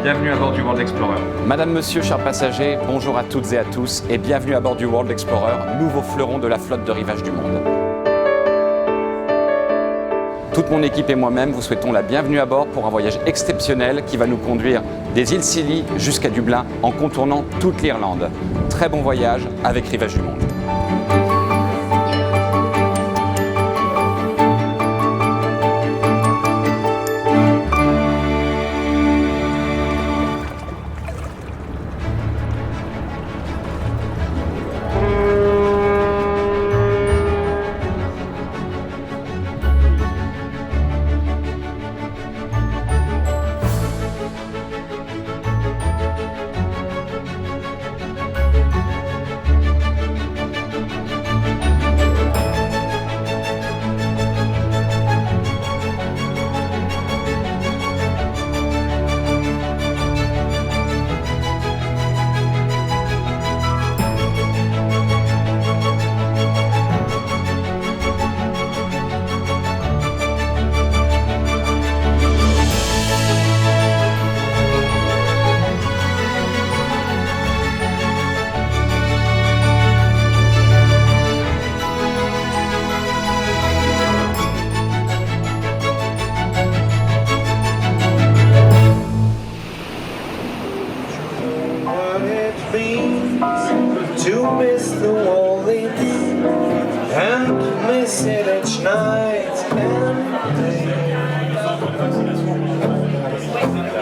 bienvenue à bord du World Explorer. Madame, monsieur, chers passagers, bonjour à toutes et à tous et bienvenue à bord du World Explorer, nouveau fleuron de la flotte de rivage du monde. Toute mon équipe et moi-même vous souhaitons la bienvenue à bord pour un voyage exceptionnel qui va nous conduire des îles Scilly jusqu'à Dublin en contournant toute l'Irlande. Très bon voyage avec Rivage du Monde. To miss the Wallings and miss it each night and day.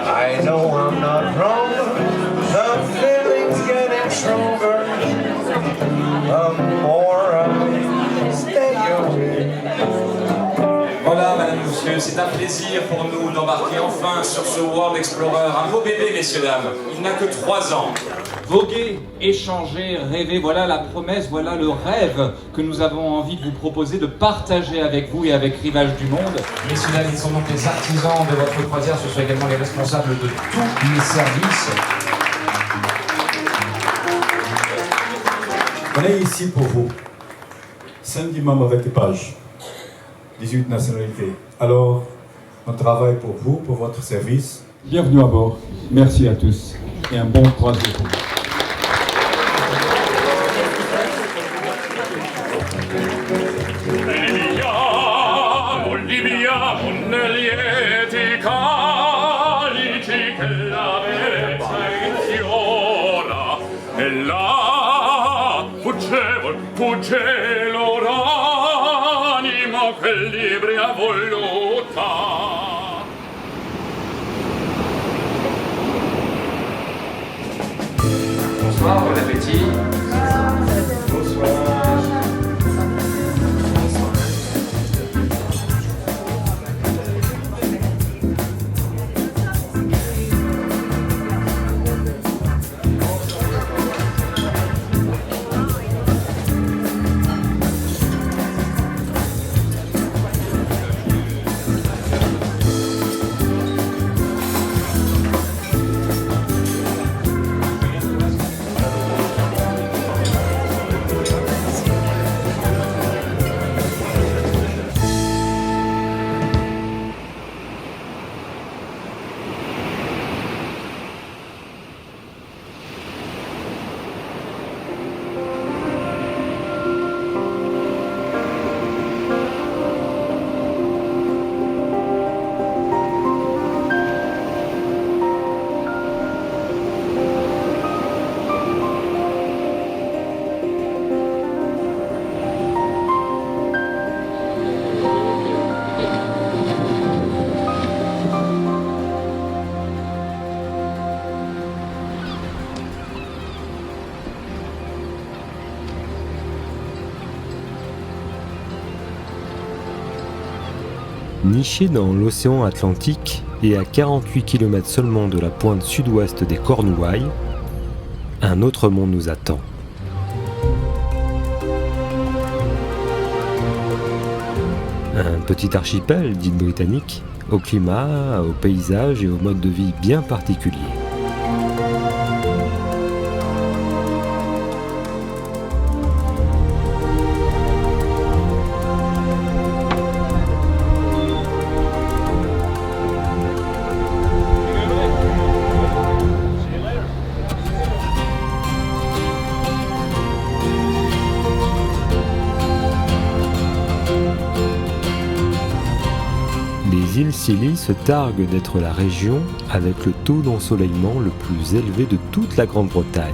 I know I'm not wrong, the feeling's getting stronger. The more I stay away. Voilà, madame, monsieur, c'est un plaisir pour nous d'embarquer enfin sur ce World Explorer. Un beau bébé, messieurs, dames. Il n'a que 3 ans. Voguer, échanger, rêver, voilà la promesse, voilà le rêve que nous avons envie de vous proposer, de partager avec vous et avec Rivage du Monde. Messieurs, dames, ils sont donc les artisans de votre croisière, ce sont également les responsables de tous les services. On est ici pour vous. 5 membres avec équipage, 18 nationalités. Alors, on travaille pour vous, pour votre service. Bienvenue à bord. Merci à tous et un bon croisière pour vous. Libiamo negli lieti calici che la bellezza infiora e là fugge loro animo che libri ha voluta. Bonsoir, bon appétit. Bonsoir. Niché dans l'océan Atlantique et à 48 km seulement de la pointe sud-ouest des Cornouailles, un autre monde nous attend. Un petit archipel d'îles britanniques, au climat, au paysage et au mode de vie bien particulier. Les îles Scilly se targuent d'être la région avec le taux d'ensoleillement le plus élevé de toute la Grande-Bretagne.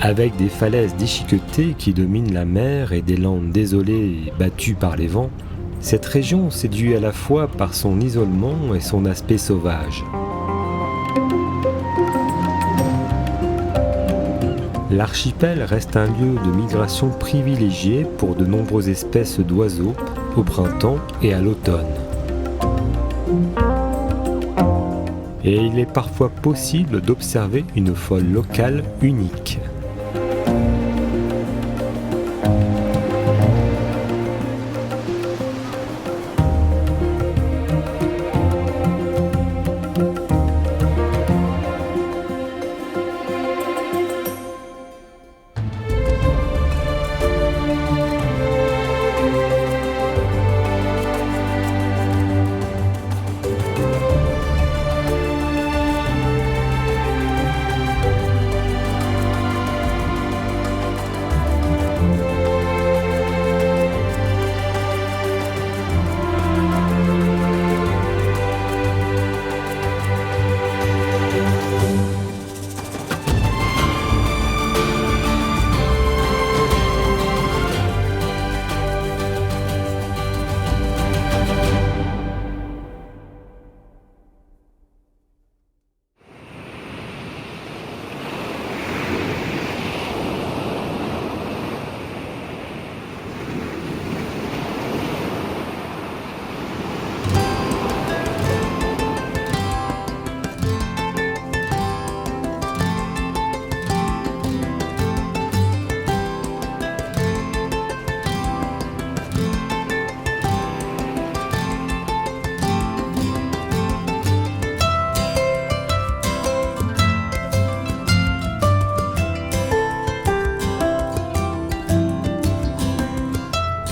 Avec des falaises déchiquetées qui dominent la mer et des landes désolées et battues par les vents, cette région séduit à la fois par son isolement et son aspect sauvage. L'archipel reste un lieu de migration privilégié pour de nombreuses espèces d'oiseaux au printemps et à l'automne. Et il est parfois possible d'observer une faune locale unique.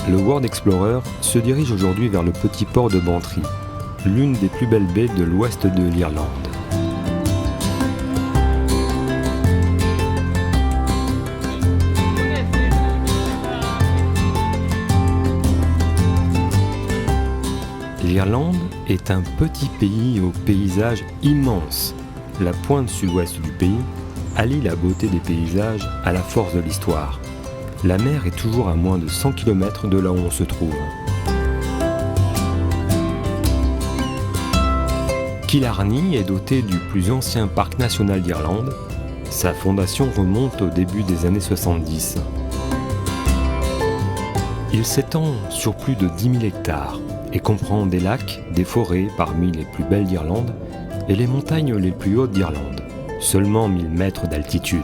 Le World Explorer se dirige aujourd'hui vers le petit port de Bantry, l'une des plus belles baies de l'ouest de l'Irlande. L'Irlande est un petit pays au paysage immense. La pointe sud-ouest du pays allie la beauté des paysages à la force de l'histoire. La mer est toujours à moins de 100 km de là où on se trouve. Killarney est doté du plus ancien parc national d'Irlande. Sa fondation remonte au début des années 70. Il s'étend sur plus de 10 000 hectares et comprend des lacs, des forêts parmi les plus belles d'Irlande et les montagnes les plus hautes d'Irlande, seulement 1000 mètres d'altitude.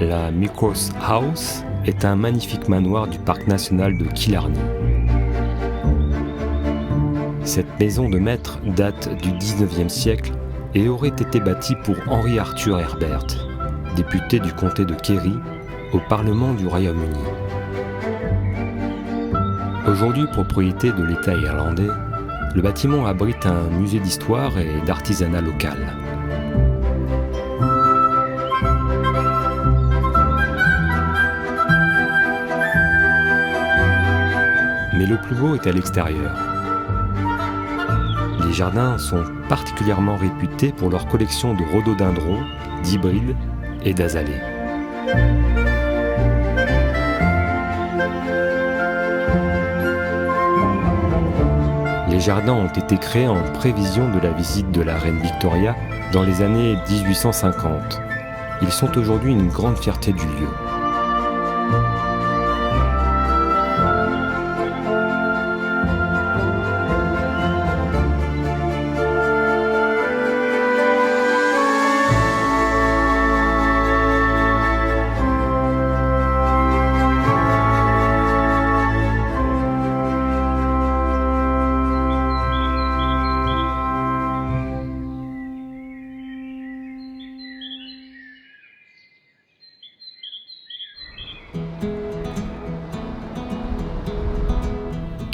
La Muckross House est un magnifique manoir du parc national de Killarney. Cette maison de maître date du XIXe siècle et aurait été bâtie pour Henry Arthur Herbert, député du comté de Kerry au Parlement du Royaume-Uni. Aujourd'hui propriété de l'État irlandais, le bâtiment abrite un musée d'histoire et d'artisanat local. Mais le plus beau est à l'extérieur. Les jardins sont particulièrement réputés pour leur collection de rhododendrons, d'hybrides et d'azalées. Les jardins ont été créés en prévision de la visite de la reine Victoria dans les années 1850. Ils sont aujourd'hui une grande fierté du lieu.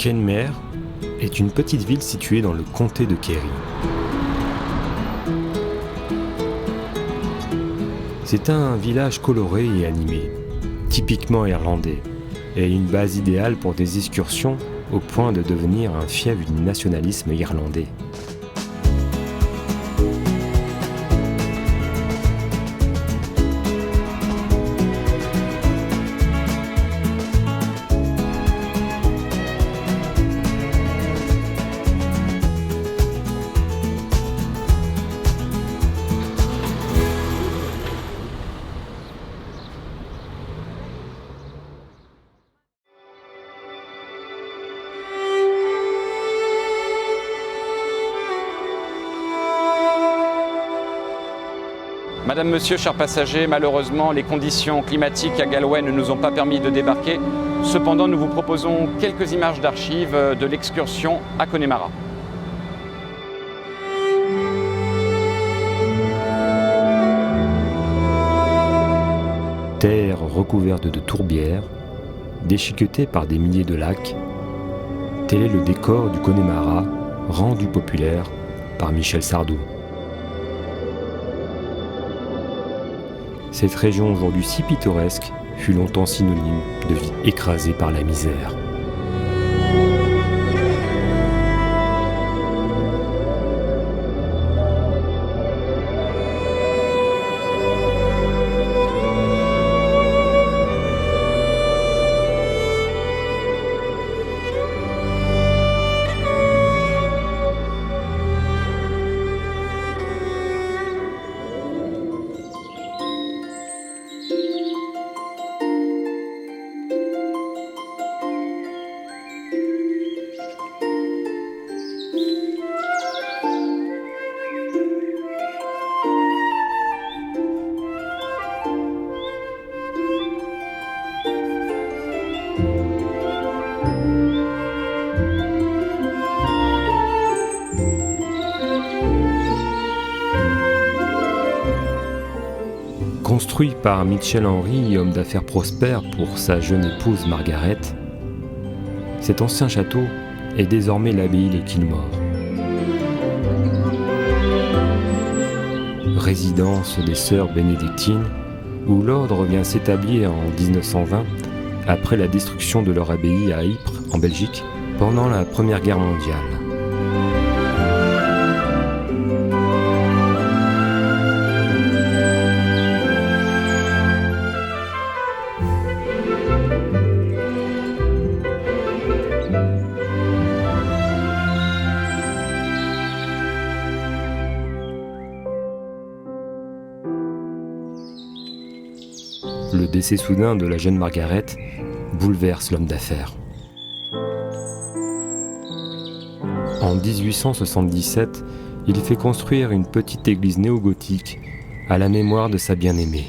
Kenmare est une petite ville située dans le comté de Kerry. C'est un village coloré et animé, typiquement irlandais, et une base idéale pour des excursions au point de devenir un fief du nationalisme irlandais. Madame, Monsieur, chers passagers, malheureusement, les conditions climatiques à Galway ne nous ont pas permis de débarquer. Cependant, nous vous proposons quelques images d'archives de l'excursion à Connemara. Terre recouverte de tourbières, déchiquetée par des milliers de lacs, tel est le décor du Connemara, rendu populaire par Michel Sardou. Cette région aujourd'hui si pittoresque fut longtemps synonyme de vie écrasée par la misère. Construit par Michel Henry, homme d'affaires prospère pour sa jeune épouse Margaret, cet ancien château est désormais l'abbaye de Kilmore. Résidence des sœurs bénédictines, où l'ordre vient s'établir en 1920 après la destruction de leur abbaye à Ypres, en Belgique, pendant la Première Guerre mondiale. Le décès soudain de la jeune Margaret bouleverse l'homme d'affaires. En 1877, il fait construire une petite église néo-gothique à la mémoire de sa bien-aimée.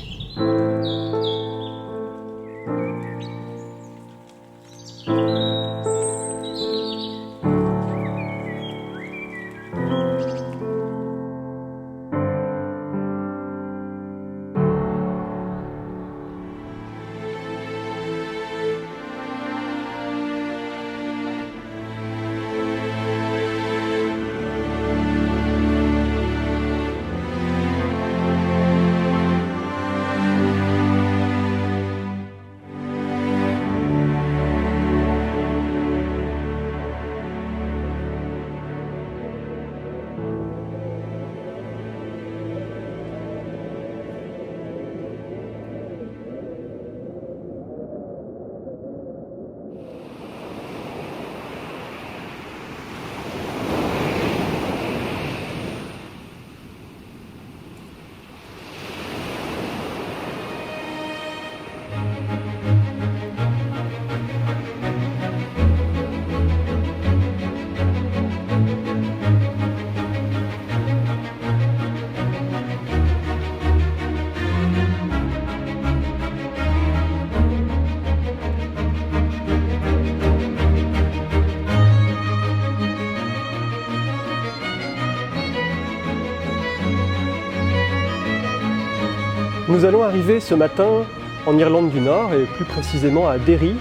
Nous allons arriver ce matin en Irlande du Nord et plus précisément à Derry,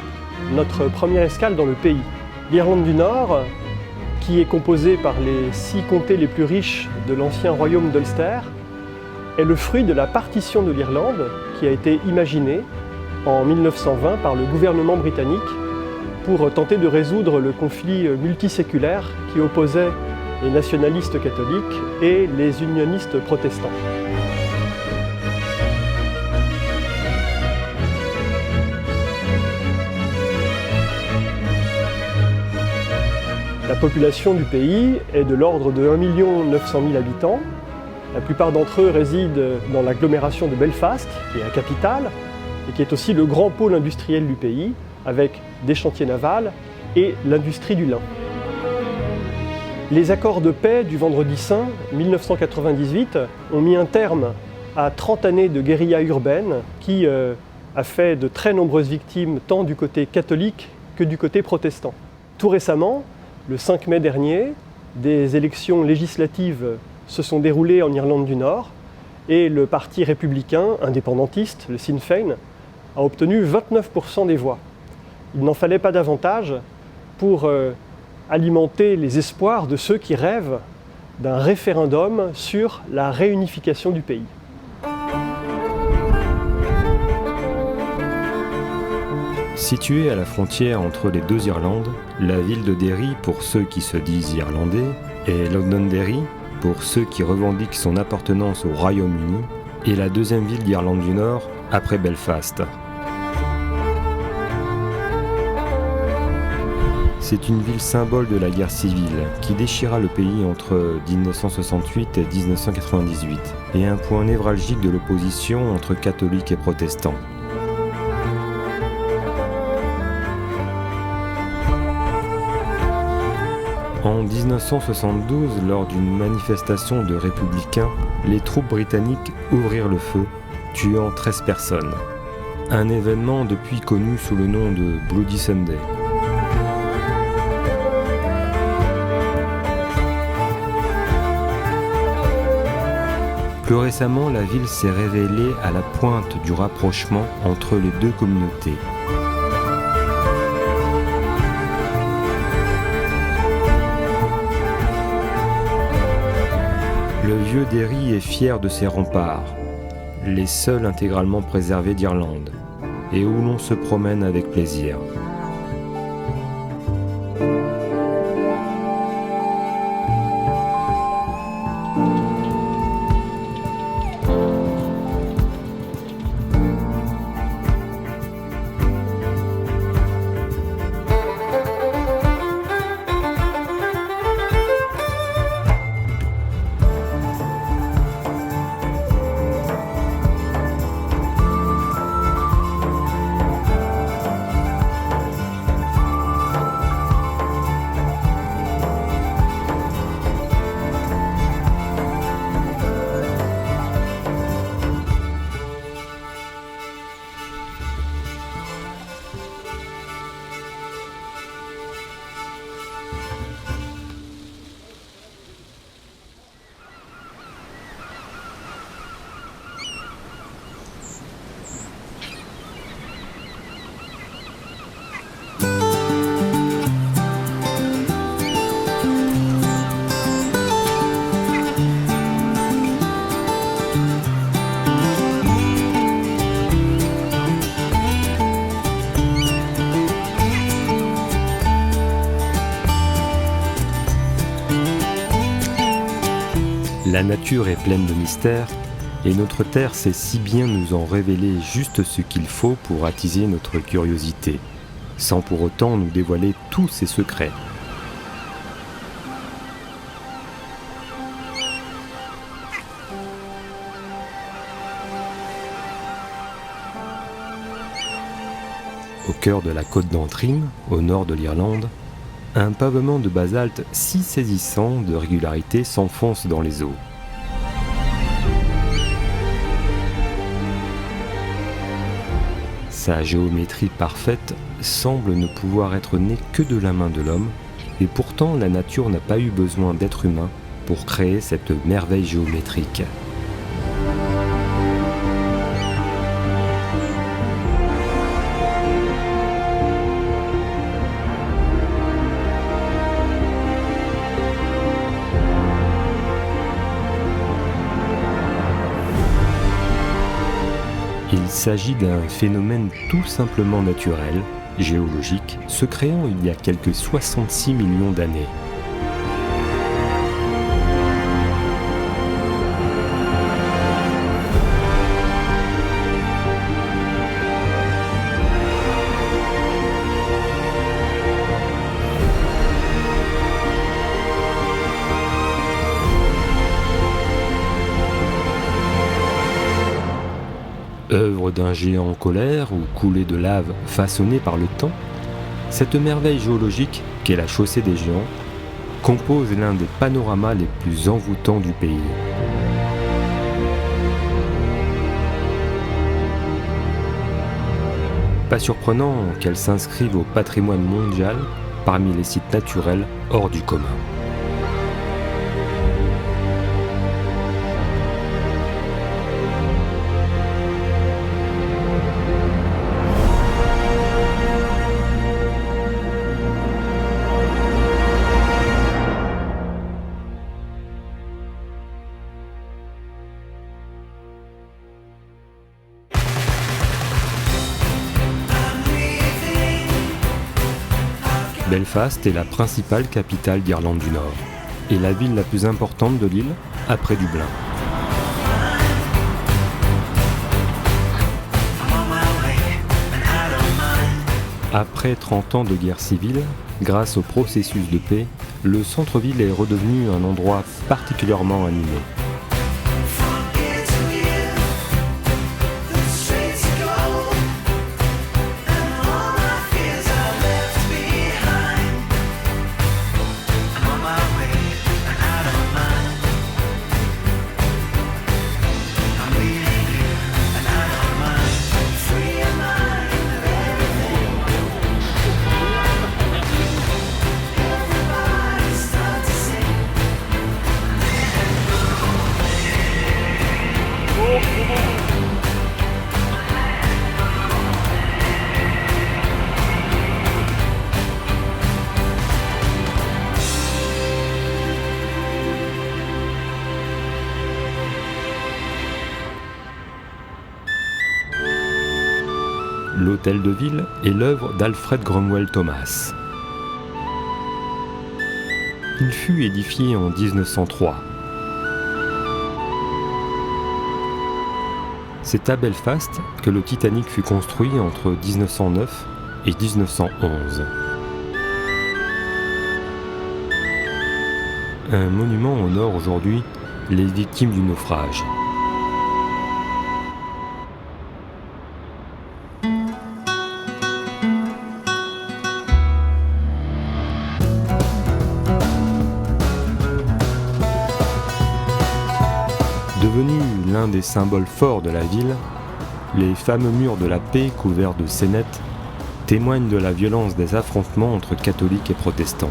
notre première escale dans le pays. L'Irlande du Nord, qui est composée par les 6 comtés les plus riches de l'ancien royaume d'Ulster, est le fruit de la partition de l'Irlande qui a été imaginée en 1920 par le gouvernement britannique pour tenter de résoudre le conflit multiséculaire qui opposait les nationalistes catholiques et les unionistes protestants. La population du pays est de l'ordre de 1 900 000 habitants. La plupart d'entre eux résident dans l'agglomération de Belfast, qui est la capitale, et qui est aussi le grand pôle industriel du pays, avec des chantiers navals et l'industrie du lin. Les accords de paix du Vendredi Saint 1998 ont mis un terme à 30 années de guérilla urbaine qui a fait de très nombreuses victimes tant du côté catholique que du côté protestant. Tout récemment, le 5 mai dernier, des élections législatives se sont déroulées en Irlande du Nord et le parti républicain indépendantiste, le Sinn Féin, a obtenu 29% des voix. Il n'en fallait pas davantage pour alimenter les espoirs de ceux qui rêvent d'un référendum sur la réunification du pays. Située à la frontière entre les deux Irlandes, la ville de Derry pour ceux qui se disent irlandais et Londonderry pour ceux qui revendiquent son appartenance au Royaume-Uni est la deuxième ville d'Irlande du Nord après Belfast. C'est une ville symbole de la guerre civile qui déchira le pays entre 1968 et 1998 et un point névralgique de l'opposition entre catholiques et protestants. En 1972, lors d'une manifestation de républicains, les troupes britanniques ouvrirent le feu, tuant 13 personnes. Un événement depuis connu sous le nom de Bloody Sunday. Plus récemment, la ville s'est révélée à la pointe du rapprochement entre les deux communautés. Le vieux Derry est fier de ses remparts, les seuls intégralement préservés d'Irlande, et où l'on se promène avec plaisir. La nature est pleine de mystères, et notre terre sait si bien nous en révéler juste ce qu'il faut pour attiser notre curiosité, sans pour autant nous dévoiler tous ses secrets. Au cœur de la côte d'Antrim, au nord de l'Irlande, un pavement de basalte si saisissant de régularité s'enfonce dans les eaux. Sa géométrie parfaite semble ne pouvoir être née que de la main de l'homme, et pourtant la nature n'a pas eu besoin d'être humain pour créer cette merveille géométrique. Il s'agit d'un phénomène tout simplement naturel, géologique, se créant il y a quelques 66 millions d'années. Œuvre d'un géant en colère ou coulée de lave façonnée par le temps, cette merveille géologique qu'est la chaussée des géants compose l'un des panoramas les plus envoûtants du pays. Pas surprenant qu'elle s'inscrive au patrimoine mondial parmi les sites naturels hors du commun. Belfast est la principale capitale d'Irlande du Nord et la ville la plus importante de l'île après Dublin. Après 30 ans de guerre civile, grâce au processus de paix, le centre-ville est redevenu un endroit particulièrement animé. L'hôtel de ville est l'œuvre d'Alfred Cromwell Thomas. Il fut édifié en 1903. C'est à Belfast que le Titanic fut construit entre 1909 et 1911. Un monument honore aujourd'hui les victimes du naufrage. Devenu l'un des symboles forts de la ville, les fameux murs de la paix couverts de scénettes témoignent de la violence des affrontements entre catholiques et protestants.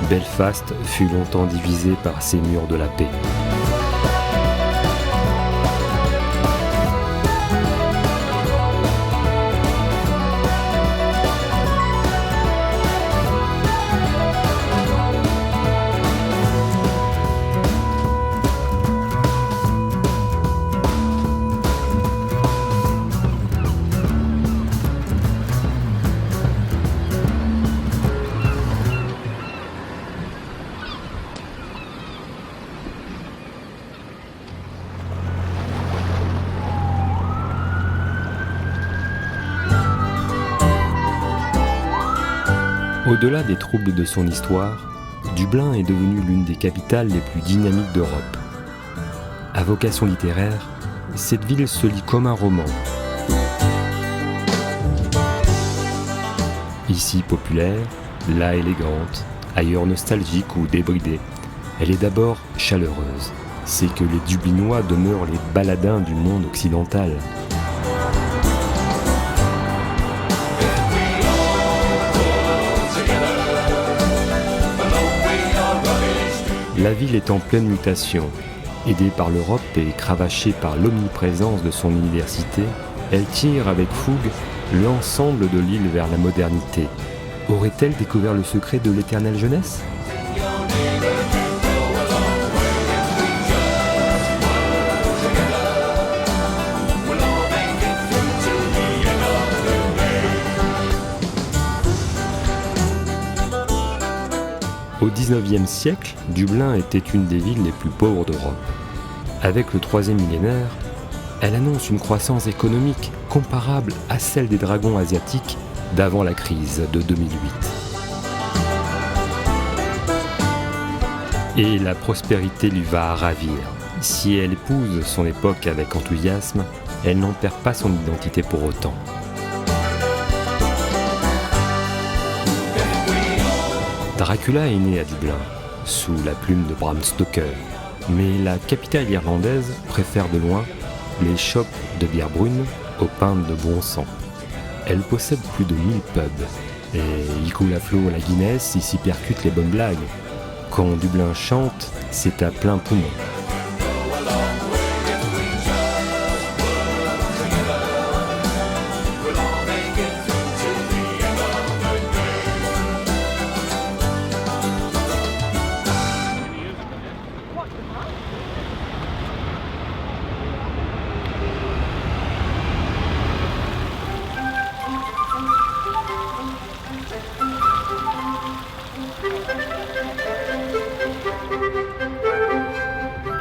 Belfast fut longtemps divisé par ces murs de la paix. Au-delà des troubles de son histoire, Dublin est devenue l'une des capitales les plus dynamiques d'Europe. À vocation littéraire, cette ville se lit comme un roman. Ici populaire, là élégante, ailleurs nostalgique ou débridée, elle est d'abord chaleureuse. C'est que les Dublinois demeurent les baladins du monde occidental. La ville est en pleine mutation. Aidée par l'Europe et cravachée par l'omniprésence de son université, elle tire avec fougue l'ensemble de l'île vers la modernité. Aurait-elle découvert le secret de l'éternelle jeunesse ? Au XIXe siècle, Dublin était une des villes les plus pauvres d'Europe. Avec le troisième millénaire, elle annonce une croissance économique comparable à celle des dragons asiatiques d'avant la crise de 2008. Et la prospérité lui va à ravir. Si elle épouse son époque avec enthousiasme, elle n'en perd pas son identité pour autant. Dracula est né à Dublin, sous la plume de Bram Stoker, mais la capitale irlandaise préfère de loin les shops de bière brune aux pintes de bon sang. Elle possède plus de 1000 pubs, et y coule à flot la Guinness, y s'y percutent les bonnes blagues. Quand Dublin chante, c'est à plein poumon.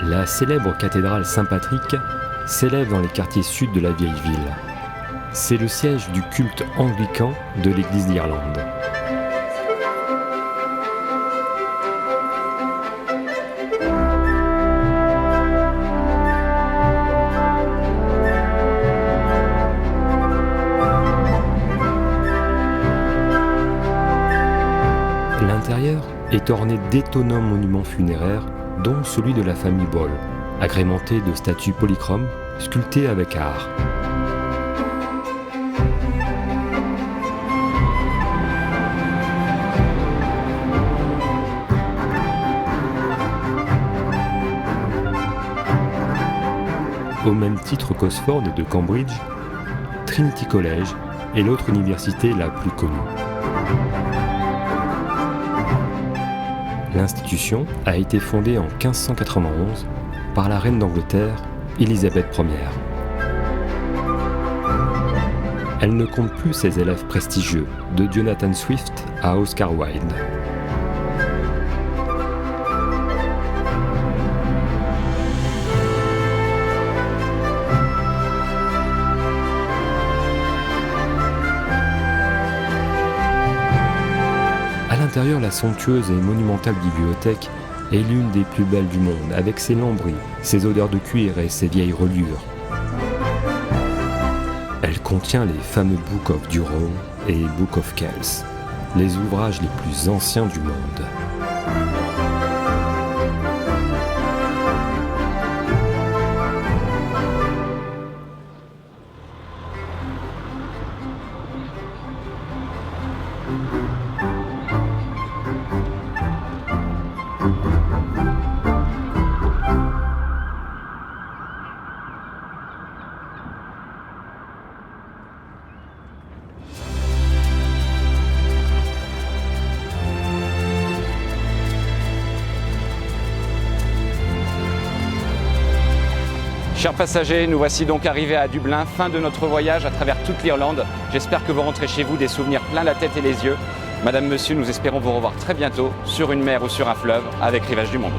La célèbre cathédrale Saint-Patrick s'élève dans les quartiers sud de la vieille ville. C'est le siège du culte anglican de l'Église d'Irlande. L'intérieur est orné d'étonnants monuments funéraires, dont celui de la famille Ball, agrémenté de statues polychromes sculptées avec art. Au même titre qu'Oxford et de Cambridge, Trinity College est l'autre université la plus connue. L'institution a été fondée en 1591 par la reine d'Angleterre, Élisabeth Ier. Elle ne compte plus ses élèves prestigieux, de Jonathan Swift à Oscar Wilde. À l'intérieur, la somptueuse et monumentale bibliothèque est l'une des plus belles du monde, avec ses lambris, ses odeurs de cuir et ses vieilles reliures. Elle contient les fameux Book of Durham et Book of Kells, les ouvrages les plus anciens du monde. Chers passagers, nous voici donc arrivés à Dublin, fin de notre voyage à travers toute l'Irlande. J'espère que vous rentrez chez vous des souvenirs plein la tête et les yeux. Madame, Monsieur, nous espérons vous revoir très bientôt sur une mer ou sur un fleuve avec Rivage du Monde.